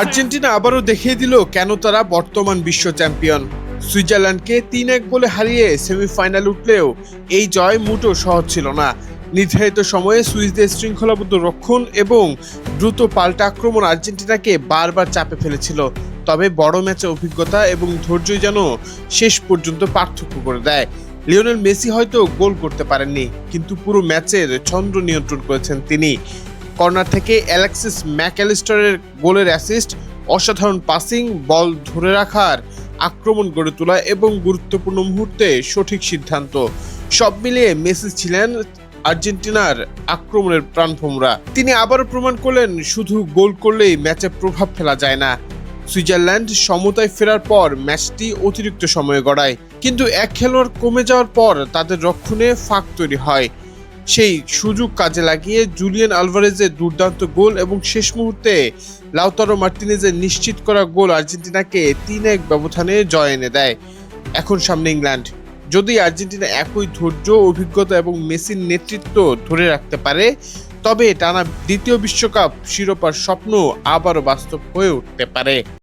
Argentina আবারও দেখিয়ে দিল কেন তারা বর্তমান বিশ্ব চ্যাম্পিয়ন। সুইজারল্যান্ডকে ৩-১ গোলে হারিয়ে সেমিফাইনাল উঠলেও এই জয় মোটেও সহজ ছিল না। নির্ধারিত সময়ে সুইসদের শৃঙ্খলাবদ্ধ রক্ষণ এবং দ্রুত পাল্টা আক্রমণ আর্জেন্টিনাকে বারবার চাপে ফেলেছিল। তবে বড় ম্যাচে অভিজ্ঞতা এবং ধৈর্যই যেন শেষ পর্যন্ত পার্থক্য করে দেয়। লিওনেল মেসি হয়তো গোল করতে পারেননি, কিন্তু পুরো ম্যাচের ছন্দ নিয়ন্ত্রণ করেছেন তিনি। কর্নার থেকে অ্যালেক্সিস ম্যাকঅ্যালিস্টারের গোলের অ্যাসিস্ট, অসাধারণ পাসিং, বল ধরে রাখার আক্রমণ গড়ে তোলা এবং গুরুত্বপূর্ণ মুহূর্তে সঠিক সিদ্ধান্ত, সব মিলিয়ে মেসি ছিলেন আর্জেন্টিনার আক্রমণের প্রাণভোমরা। তিনি আবারও প্রমাণ করলেন শুধু গোল করলেই ম্যাচে প্রভাব ফেলা যায় না। সুইজারল্যান্ড সমতায় ফেরার পর ম্যাচটি অতিরিক্ত সময়ে গড়ায়, কিন্তু এক খেলোয়াড় কমে যাওয়ার পর তাদের রক্ষণে ফাঁক তৈরি হয়। সেই সুযোগ কাজে লাগিয়ে জুলিয়ান আলভারেজের দুর্দান্ত গোল এবং শেষ মুহূর্তে লাউতারো মার্টিনেজের নিশ্চিত করা গোল আর্জেন্টিনাকে ৩-১ ব্যবধানে জয় এনে দেয়। এখন সামনে ইংল্যান্ড। যদি আর্জেন্টিনা একই ধৈর্য, অভিজ্ঞতা এবং মেসির নেতৃত্ব ধরে রাখতে পারে, তবে টানা দ্বিতীয় বিশ্বকাপ শিরোপার স্বপ্ন আবারও বাস্তব হয়ে উঠতে পারে।